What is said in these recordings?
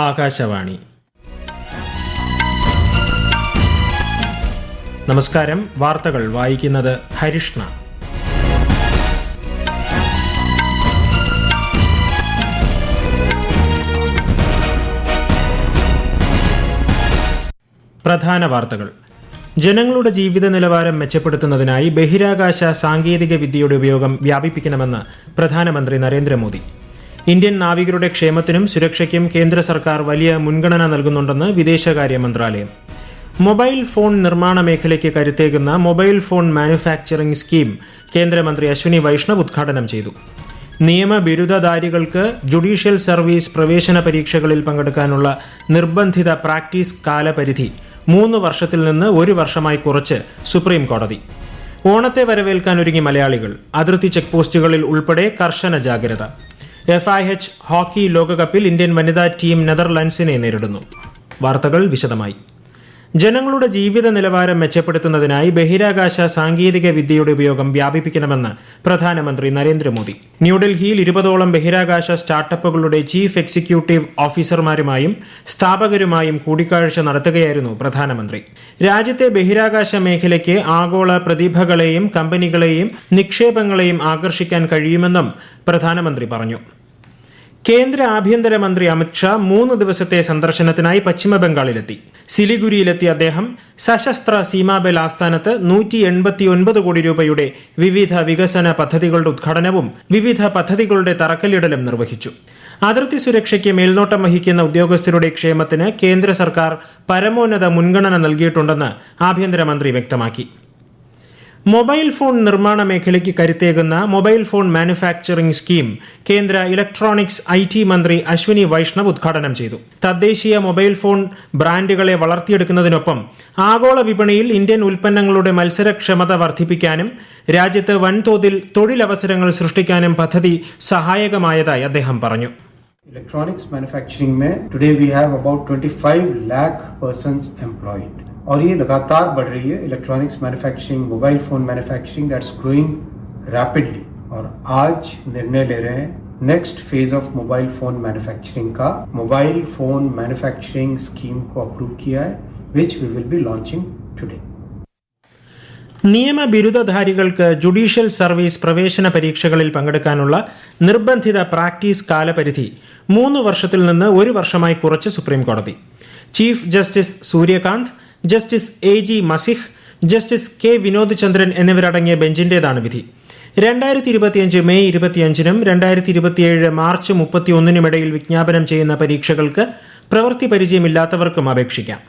ആകാശവാണി. നമസ്കാരം. വാർത്തകൾ വായിക്കുന്നത് ഹരിഷ്ണ. പ്രധാന വാർത്തകൾ. ജനങ്ങളുടെ ജീവിത നിലവാരം മെച്ചപ്പെടുത്തുന്നതിനായി ബഹിരാകാശ സാങ്കേതിക വിദ്യയുടെ ഉപയോഗം വ്യാപിപ്പിക്കണമെന്ന് പ്രധാനമന്ത്രി നരേന്ദ്രമോദി. ഇന്ത്യൻ നാവികരുടെ ക്ഷേമത്തിനും സുരക്ഷയ്ക്കും കേന്ദ്ര സർക്കാർ വലിയ മുൻഗണന നൽകുന്നുണ്ടെന്ന് വിദേശകാര്യ മന്ത്രാലയം. മൊബൈൽ ഫോൺ നിർമ്മാണ മേഖലയ്ക്ക് കരുത്തേകുന്ന മൊബൈൽ ഫോൺ മാനുഫാക്ചറിംഗ് സ്കീം കേന്ദ്രമന്ത്രി അശ്വിനി വൈഷ്ണവ് ഉദ്ഘാടനം ചെയ്തു. നിയമ ബിരുദധാരികൾക്ക് ജുഡീഷ്യൽ സർവീസ് പ്രവേശന പരീക്ഷകളിൽ പങ്കെടുക്കാനുള്ള നിർബന്ധിത പ്രാക്ടീസ് കാലപരിധി 3 വർഷത്തിൽ നിന്ന് 1 വർഷമായി കുറച്ച് സുപ്രീം കോടതി. ഓണത്തെ വരവേൽക്കാനൊരുങ്ങി മലയാളികൾ. അതിർത്തി ചെക്ക് പോസ്റ്റുകളിൽ ഉൾപ്പെടെ കർശന ജാഗ്രത. FIH ഹോക്കി ലോകകപ്പിൽ ഇന്ത്യൻ വനിതാ ടീം നെതർലൻഡ്സിനെ നേരിടുന്നു. വാർത്തകൾ വിശദമായി. ജനങ്ങളുടെ ജീവിത നിലവാരം മെച്ചപ്പെടുത്തുന്നതിനായി ബഹിരാകാശ സാങ്കേതിക വിദ്യയുടെ ഉപയോഗം വ്യാപിപ്പിക്കണമെന്ന് പ്രധാനമന്ത്രി നരേന്ദ്രമോദി. ന്യൂഡൽഹിയിൽ 20ഓളം ബഹിരാകാശ സ്റ്റാർട്ടപ്പുകളുടെ ചീഫ് എക്സിക്യൂട്ടീവ് ഓഫീസർമാരുമായും സ്ഥാപകരുമായും കൂടിക്കാഴ്ച നടത്തുകയായിരുന്നു പ്രധാനമന്ത്രി. രാജ്യത്തെ ബഹിരാകാശ മേഖലയ്ക്ക് ആഗോള പ്രതിഭകളെയും കമ്പനികളെയും നിക്ഷേപങ്ങളെയും ആകർഷിക്കാൻ കഴിയുമെന്നും പ്രധാനമന്ത്രി പറഞ്ഞു. കേന്ദ്ര ആഭ്യന്തരമന്ത്രി അമിത്ഷാ 3 ദിവസത്തെ സന്ദർശനത്തിനായി പശ്ചിമബംഗാളിലെത്തി. സിലിഗുരിയിലെത്തിയ അദ്ദേഹം സശസ്ത്ര സീമാബൽ ആസ്ഥാനത്ത് 189 കോടി രൂപയുടെ വിവിധ വികസന പദ്ധതികളുടെ ഉദ്ഘാടനവും വിവിധ പദ്ധതികളുടെ തറക്കല്ലിടലും നിർവഹിച്ചു. അതിർത്തി സുരക്ഷയ്ക്ക് മേൽനോട്ടം വഹിക്കുന്ന ഉദ്യോഗസ്ഥരുടെ ക്ഷേമത്തിന് കേന്ദ്ര സർക്കാർ പരമോന്നത മുൻഗണന നൽകിയിട്ടുണ്ടെന്ന് ആഭ്യന്തരമന്ത്രി വ്യക്തമാക്കി. മൊബൈൽ ഫോൺ നിർമ്മാണ മേഖലയ്ക്ക് കരുത്തേകുന്ന മൊബൈൽ ഫോൺ മാനുഫാക്ചറിംഗ് സ്കീം കേന്ദ്ര ഇലക്ട്രോണിക്സ് IT മന്ത്രി അശ്വിനി വൈഷ്ണവ് ഉദ്ഘാടനം ചെയ്തു. തദ്ദേശീയ മൊബൈൽ ഫോൺ ബ്രാൻഡുകളെ വളർത്തിയെടുക്കുന്നതിനൊപ്പം ആഗോള വിപണിയിൽ ഇന്ത്യൻ ഉൽപ്പന്നങ്ങളുടെ മത്സരക്ഷമത വർദ്ധിപ്പിക്കാനും രാജ്യത്ത് വൻതോതിൽ തൊഴിലവസരങ്ങൾ സൃഷ്ടിക്കാനും പദ്ധതി സഹായകമായതായി അദ്ദേഹം പറഞ്ഞു. इलेक्ट्रॉनिक्स मैन्युफैक्चरिंग में today we have about 25 lakh persons employed और ये लगातार बढ़ रही है. Electronics manufacturing, mobile phone manufacturing that's growing rapidly और आज निर्णय ले रहे हैं next phase of mobile phone manufacturing का. मोबाइल फोन मैन्युफैक्चरिंग स्कीम को अप्रूव किया है which we will be launching today. നിയമ ബിരുദധാരികൾക്ക് ജുഡീഷ്യൽ സർവീസ് പ്രവേശന പരീക്ഷകളിൽ പങ്കെടുക്കാനുള്ള നിർബന്ധിത പ്രാക്ടീസ് കാലപരിധി 3 വർഷത്തിൽ നിന്ന് 1 വർഷമായി കുറച്ച് സുപ്രീം കോടതി. Chief justice Surya Kant, justice AG Masih, justice K Vinod Chandran എന്നിവരടങ്ങിയ ബെഞ്ചിന്റേതാണ് വിധി. 2025 മെയ് 25-നും 2027 മാർച്ച് 31-നും ഇടയിൽ വിജ്ഞാപനം ചെയ്യുന്ന പരീക്ഷകൾക്ക് പ്രവൃത്തി പരിചയമില്ലാത്തവർക്കും അപേക്ഷിക്കാം.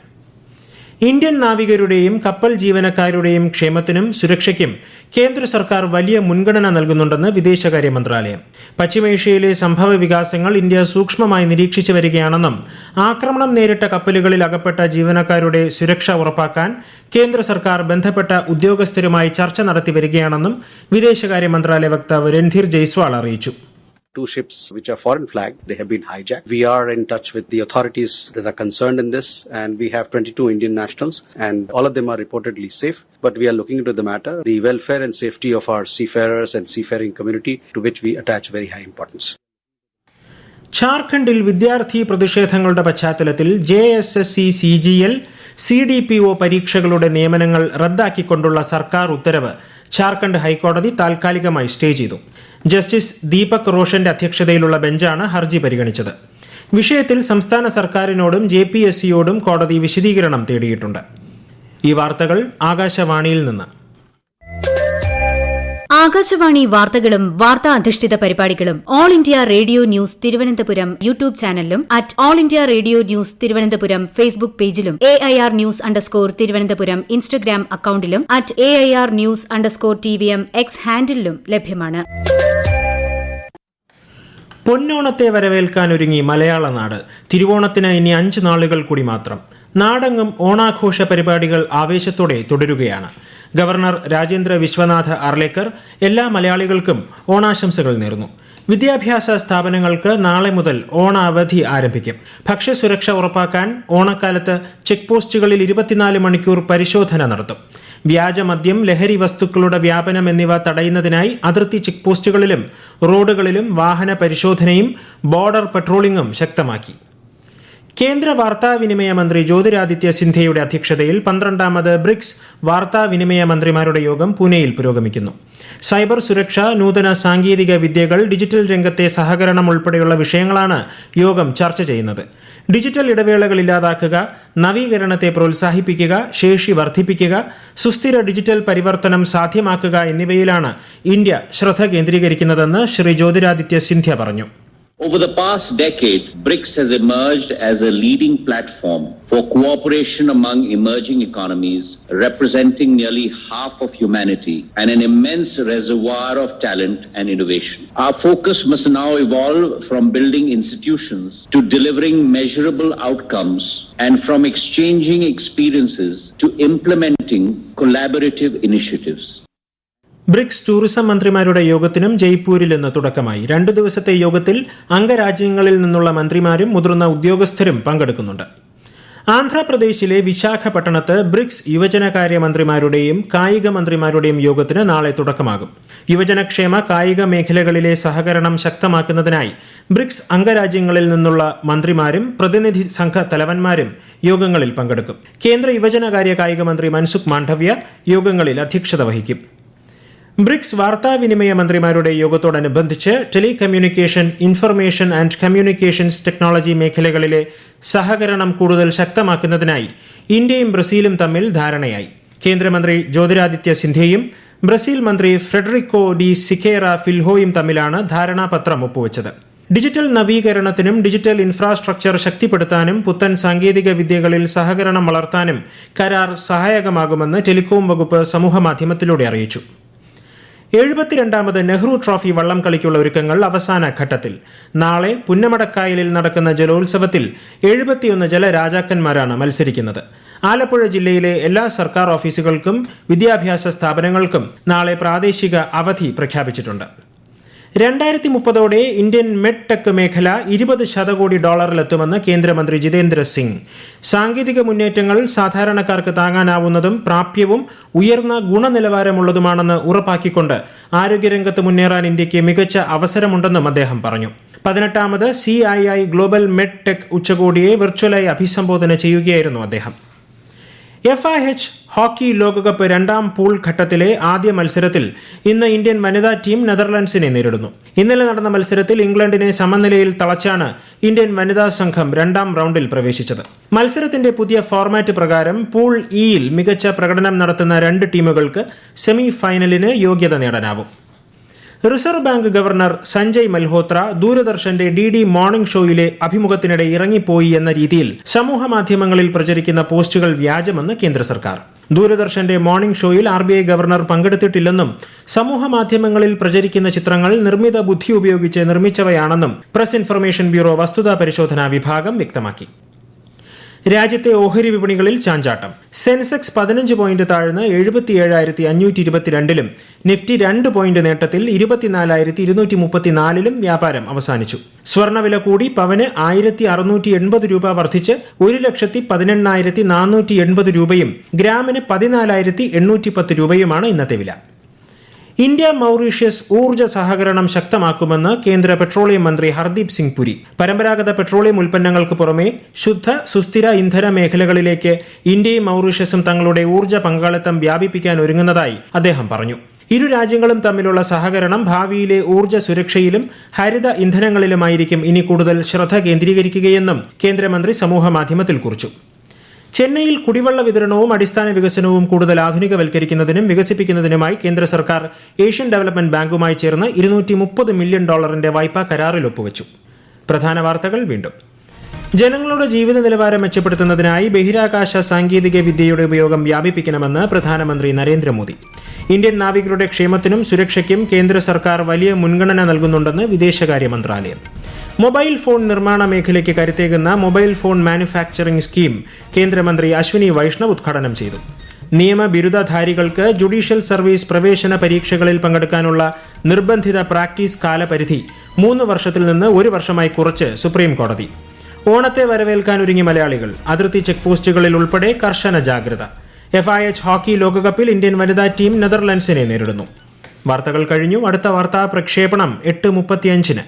ഇന്ത്യൻ നാവികരുടെയും കപ്പൽ ജീവനക്കാരുടെയും ക്ഷേമത്തിനും സുരക്ഷയ്ക്കും കേന്ദ്ര സർക്കാർ വലിയ മുൻഗണന നൽകുന്നുണ്ടെന്ന് വിദേശകാര്യ മന്ത്രാലയം. പശ്ചിമേഷ്യയിലെ സംഭവ വികാസങ്ങൾ ഇന്ത്യ സൂക്ഷ്മമായി നിരീക്ഷിച്ചു വരികയാണെന്നും ആക്രമണം നേരിട്ട കപ്പലുകളിൽ അകപ്പെട്ട ജീവനക്കാരുടെ സുരക്ഷ ഉറപ്പാക്കാൻ കേന്ദ്ര സർക്കാർ ബന്ധപ്പെട്ട ഉദ്യോഗസ്ഥരുമായി ചർച്ച നടത്തി വരികയാണെന്നും വിദേശകാര്യ മന്ത്രാലയ വക്താവ് രൺധീർ ജയ്സ്വാൾ അറിയിച്ചു. 2 ships which are foreign flagged, they have been hijacked. We are in touch with the authorities that are concerned in this, and we have 22 Indian nationals and all of them are reportedly safe, but we are looking into the matter, the welfare and safety of our seafarers and seafaring community, to which we attach very high importance. ഝാർഖണ്ഡിൽ വിദ്യാർത്ഥി പ്രതിഷേധങ്ങളുടെ പശ്ചാത്തലത്തിൽ JSSC CGL CDPO പരീക്ഷകളുടെ നിയമനങ്ങൾ റദ്ദാക്കിക്കൊണ്ടുള്ള സർക്കാർ ഉത്തരവ് ഝാർഖണ്ഡ് ഹൈക്കോടതി താൽക്കാലികമായി stay ചെയ്തു. Justice Deepak റോഷന്റെ അധ്യക്ഷതയിലുള്ള ബെഞ്ചാണ് ഹർജി പരിഗണിച്ചത്. വിഷയത്തിൽ സംസ്ഥാന സർക്കാരിനോടും JPSCയോടും കോടതി വിശദീകരണം തേടിയിട്ടുണ്ട്. ഈ വാർത്തകൾ ആകാശവാണിയിൽ നിന്ന്. ആകാശവാണി വാർത്തകളും വാർത്താ അധിഷ്ഠിത പരിപാടികളും all India radio news Thiruvananthapuram YouTube ചാനലിലും @all India radio news Thiruvananthapuram Facebook പേജിലും AIR ന്യൂസ് _തിരുവനന്തപുരം ഇൻസ്റ്റഗ്രാം അക്കൌണ്ടിലും @AIR ന്യൂസ് _TVM X ഹാൻഡിലും ലഭ്യമാണ്. പൊന്നോണത്തെ വരവേൽക്കാനൊരുങ്ങി മലയാള നാട്. തിരുവോണത്തിന് ഇനി 5 നാളുകൾ കൂടി മാത്രം. നാടെങ്ങും ഓണാഘോഷ പരിപാടികൾ ആവേശത്തോടെ തുടരുകയാണ്. ഗവർണർ രാജേന്ദ്ര വിശ്വനാഥ് അർലേക്കർ എല്ലാ മലയാളികൾക്കും ഓണാശംസകൾ നേർന്നു. വിദ്യാഭ്യാസ സ്ഥാപനങ്ങൾക്ക് നാളെ മുതൽ ഓണ അവധി ആരംഭിക്കും. ഭക്ഷ്യസുരക്ഷ ഉറപ്പാക്കാൻ ഓണക്കാലത്ത് ചെക്ക് പോസ്റ്റുകളിൽ 24 മണിക്കൂർ പരിശോധന നടത്തും. വ്യാജമദ്യം, ലഹരി വസ്തുക്കളുടെ വ്യാപനം എന്നിവ തടയുന്നതിനായി അതിർത്തി ചെക്ക് പോസ്റ്റുകളിലും റോഡുകളിലും വാഹന പരിശോധനയും ബോർഡർ പട്രോളിംഗും ശക്തമാക്കി. കേന്ദ്ര വാർത്താവിനിമയ മന്ത്രി ജ്യോതിരാദിത്യ സിന്ധ്യയുടെ അധ്യക്ഷതയിൽ 12ാമത് ബ്രിക്സ് വാർത്താവിനിമയ മന്ത്രിമാരുടെ യോഗം പൂനെയിൽ പുരോഗമിക്കുന്നു. സൈബർ സുരക്ഷ, നൂതന സാങ്കേതിക വിദ്യകൾ, ഡിജിറ്റൽ രംഗത്തെ സഹകരണം ഉൾപ്പെടെയുള്ള വിഷയങ്ങളാണ് യോഗം ചർച്ച ചെയ്യുന്നത്. ഡിജിറ്റൽ ഇടവേളകൾ ഇല്ലാതാക്കുക, നവീകരണത്തെ പ്രോത്സാഹിപ്പിക്കുക, ശേഷി വർദ്ധിപ്പിക്കുക, സുസ്ഥിര ഡിജിറ്റൽ പരിവർത്തനം സാധ്യമാക്കുക എന്നിവയിലാണ് ഇന്ത്യ ശ്രദ്ധ കേന്ദ്രീകരിക്കുന്നതെന്ന് ശ്രീ ജ്യോതിരാദിത്യ സിന്ധ്യ പറഞ്ഞു. Over the past decade, BRICS has emerged as a leading platform for cooperation among emerging economies, representing nearly half of humanity and an immense reservoir of talent and innovation. Our focus must now evolve from building institutions to delivering measurable outcomes, and from exchanging experiences to implementing collaborative initiatives. BRICS tourism മന്ത്രിമാരുടെ യോഗത്തിനും ജയ്പൂരിൽ ഇന്ന് തുടക്കമായി. 2 ദിവസത്തെ യോഗത്തിൽ അംഗരാജ്യങ്ങളിൽ നിന്നുള്ള മന്ത്രിമാരും മുതിർന്ന ഉദ്യോഗസ്ഥരും പങ്കെടുക്കുന്നുണ്ട്. ആന്ധ്രാപ്രദേശിലെ വിശാഖപട്ടണത്ത് ബ്രിക്സ് യുവജനകാര്യ മന്ത്രിമാരുടെയും കായിക മന്ത്രിമാരുടെയും യോഗത്തിന് നാളെ തുടക്കമാകും. യുവജനക്ഷേമ, കായിക മേഖലകളിലെ സഹകരണം ശക്തമാക്കുന്നതിനായി ബ്രിക്സ് അംഗരാജ്യങ്ങളിൽ നിന്നുള്ള മന്ത്രിമാരും പ്രതിനിധി സംഘ തലവന്മാരും യോഗങ്ങളിൽ പങ്കെടുക്കും. കേന്ദ്ര യുവജനകാര്യ കായിക മന്ത്രി മൻസുഖ് മാണ്ഡവ്യ യോഗങ്ങളിൽ അധ്യക്ഷത വഹിക്കും. ബ്രിക്സ് വാർത്താവിനിമയ മന്ത്രിമാരുടെ യോഗത്തോടനുബന്ധിച്ച് telecommunication, information and communications technology മേഖലകളിലെ സഹകരണം കൂടുതൽ ശക്തമാക്കുന്നതിനായി ഇന്ത്യയും ബ്രസീലും തമ്മിൽ ധാരണയായി. കേന്ദ്രമന്ത്രി ജ്യോതിരാദിത്യ സിന്ധ്യയും ബ്രസീൽ മന്ത്രി ഫ്രെഡറിക്കോ ഡി സിക്കേറ ഫിൽഹോയും തമ്മിലാണ് ധാരണാപത്രം ഒപ്പുവച്ചത്. ഡിജിറ്റൽ നവീകരണത്തിനും ഡിജിറ്റൽ ഇൻഫ്രാസ്ട്രക്ചർ ശക്തിപ്പെടുത്താനും പുത്തൻ സാങ്കേതിക വിദ്യകളിൽ സഹകരണം വളർത്താനും കരാർ സഹായകമാകുമെന്ന് ടെലികോം വകുപ്പ് സമൂഹമാധ്യമത്തിലൂടെ അറിയിച്ചു. 72ാമത് നെഹ്റു ട്രോഫി വള്ളം കളിക്കുള്ള ഒരുക്കങ്ങൾ അവസാന ഘട്ടത്തിൽ. നാളെ പുന്നമടക്കായലിൽ നടക്കുന്ന ജലോത്സവത്തിൽ 71 ജലരാജാക്കന്മാരാണ് മത്സരിക്കുന്നത്. ആലപ്പുഴ ജില്ലയിലെ എല്ലാ സർക്കാർ ഓഫീസുകൾക്കും വിദ്യാഭ്യാസ സ്ഥാപനങ്ങൾക്കും നാളെ പ്രാദേശിക അവധി പ്രഖ്യാപിച്ചിട്ടുണ്ട്. 2030ഓടെ ഇന്ത്യൻ മെഡ് ടെക് മേഖല $20 ശതകോടി കേന്ദ്രമന്ത്രി ജിതേന്ദ്ര സിംഗ്. സാങ്കേതിക മുന്നേറ്റങ്ങൾ സാധാരണക്കാർക്ക് താങ്ങാനാവുന്നതും പ്രാപ്യവും ഉയർന്ന ഗുണനിലവാരമുള്ളതുമാണെന്ന് ഉറപ്പാക്കിക്കൊണ്ട് ആരോഗ്യരംഗത്ത് മുന്നേറാൻ ഇന്ത്യക്ക് മികച്ച അവസരമുണ്ടെന്നും അദ്ദേഹം പറഞ്ഞു. 18ാമത് CII ഗ്ലോബൽ മെഡ് ടെക് ഉച്ചകോടിയെ വെർച്വലായി അഭിസംബോധന ചെയ്യുകയായിരുന്നു അദ്ദേഹം. FIH ഹോക്കി ലോകകപ്പ് 2ാം പൂൾ ഘട്ടത്തിലെ ആദ്യ മത്സരത്തിൽ ഇന്ന് ഇന്ത്യൻ വനിതാ ടീം നെതർലൻഡ്സിനെ നേരിടുന്നു. ഇന്നലെ നടന്ന മത്സരത്തിൽ ഇംഗ്ലണ്ടിനെ സമനിലയിൽ തളച്ചാണ് ഇന്ത്യൻ വനിതാ സംഘം 2ാം റൗണ്ടിൽ പ്രവേശിച്ചത്. മത്സരത്തിന്റെ പുതിയ ഫോർമാറ്റ് പ്രകാരം പൂൾ ഇയിൽ മികച്ച പ്രകടനം നടത്തുന്ന 2 ടീമുകൾക്ക് സെമി ഫൈനലിന് യോഗ്യത നേടാനാവും. Reserve bank governor Sanjay Malhotra ദൂരദർശന്റെ DD മോർണിംഗ് ഷോയിലെ അഭിമുഖത്തിനിടെ ഇറങ്ങിപ്പോയി എന്ന രീതിയിൽ സമൂഹമാധ്യമങ്ങളിൽ പ്രചരിക്കുന്ന പോസ്റ്റുകൾ വ്യാജമെന്ന് കേന്ദ്ര സർക്കാർ. ദൂരദർശന്റെ മോർണിംഗ് ഷോയിൽ RBI ഗവർണർ പങ്കെടുത്തിട്ടില്ലെന്നും സമൂഹമാധ്യമങ്ങളിൽ പ്രചരിക്കുന്ന ചിത്രങ്ങൾ നിർമ്മിത ബുദ്ധി ഉപയോഗിച്ച് നിർമ്മിച്ചവയാണെന്നും പ്രസ് ഇൻഫർമേഷൻ ബ്യൂറോ വസ്തുതാ പരിശോധനാ വിഭാഗം വ്യക്തമാക്കി. രാജ്യത്തെ ഓഹരി വിപണികളിൽ ചാഞ്ചാട്ടം. സെൻസെക്സ് 15 പോയിന്റ് താഴ്ന്ന് 77,522-ലും നിഫ്റ്റി 2 പോയിന്റ് നേട്ടത്തിൽ 24,234-ലും വ്യാപാരം അവസാനിച്ചു. സ്വർണ്ണവില കൂടി പവന് 1,680 രൂപ വർദ്ധിച്ച് 1,18,480 രൂപയും ഗ്രാമിന് 14,810 രൂപയുമാണ് ഇന്നത്തെ വില. ഇന്ത്യ മൗറീഷ്യസ് ഊർജ്ജ സഹകരണം ശക്തമാക്കുമെന്ന് കേന്ദ്ര പെട്രോളിയം മന്ത്രി ഹർദീപ് സിംഗ് പുരി. പരമ്പരാഗത പെട്രോളിയം ഉൽപ്പന്നങ്ങൾക്ക് പുറമെ ശുദ്ധ, സുസ്ഥിര ഇന്ധന മേഖലകളിലേക്ക് ഇന്ത്യയും മൗറീഷ്യസും തങ്ങളുടെ ഊർജ്ജ പങ്കാളിത്തം വ്യാപിപ്പിക്കാൻ ഒരുങ്ങുന്നതായി അദ്ദേഹം പറഞ്ഞു. ഇരു രാജ്യങ്ങളും തമ്മിലുള്ള സഹകരണം ഭാവിയിലെ ഊർജ്ജ സുരക്ഷയിലും ഹരിത ഇന്ധനങ്ങളിലുമായിരിക്കും ഇനി കൂടുതൽ ശ്രദ്ധ കേന്ദ്രീകരിക്കുകയെന്നും കേന്ദ്രമന്ത്രി സമൂഹമാധ്യമത്തിൽ കുറിച്ചു. ചെന്നൈയിൽ കുടിവെള്ള വിതരണവും അടിസ്ഥാന വികസനവും കൂടുതൽ ആധുനികവൽക്കരിക്കുന്നതിനും വികസിപ്പിക്കുന്നതിനുമായി കേന്ദ്ര സർക്കാർ ഏഷ്യൻ ഡെവലപ്മെന്റ് ബാങ്കുമായി ചേർന്ന് $230 മില്യൺ വായ്പാ കരാറിൽ ഒപ്പുവച്ചു. പ്രധാന വാർത്തകൾ വീണ്ടും. ജനങ്ങളുടെ ജീവിത നിലവാരം മെച്ചപ്പെടുത്തുന്നതിനായി ബഹിരാകാശ സാങ്കേതിക വിദ്യയുടെ ഉപയോഗം വ്യാപിപ്പിക്കണമെന്ന് പ്രധാനമന്ത്രി നരേന്ദ്രമോദി. ഇന്ത്യൻ നാവികരുടെ ക്ഷേമത്തിനും സുരക്ഷയ്ക്കും കേന്ദ്ര സർക്കാർ വലിയ മുൻഗണന നൽകുന്നുണ്ടെന്ന് വിദേശകാര്യ മന്ത്രാലയം. മൊബൈൽ ഫോൺ നിർമ്മാണ മേഖലയ്ക്ക് കരുത്തേകുന്ന മൊബൈൽ ഫോൺ മാനുഫാക്ചറിംഗ് സ്കീം കേന്ദ്രമന്ത്രി അശ്വിനി വൈഷ്ണവ് ഉദ്ഘാടനം ചെയ്തു. നിയമ ബിരുദധാരികൾക്ക് ജുഡീഷ്യൽ സർവീസ് പ്രവേശന പരീക്ഷകളിൽ പങ്കെടുക്കാനുള്ള നിർബന്ധിത പ്രാക്ടീസ് കാലപരിധി 3 വർഷത്തിൽ നിന്ന് 1 വർഷമായി കുറച്ച് സുപ്രീം കോടതി. ഓണത്തെ വരവേൽക്കാനൊരുങ്ങി മലയാളികൾ. അതിർത്തി ചെക്ക് പോസ്റ്റുകളിൽ ഉൾപ്പെടെ കർശന ജാഗ്രത. FIH ഹോക്കി ലോകകപ്പിൽ ഇന്ത്യൻ വനിതാ ടീം നെതർലൻഡ്സിനെ നേരിടുന്നു. വാർത്തകൾ കഴിഞ്ഞു. അടുത്ത വാർത്താ പ്രക്ഷേപണം 8:35-ന്.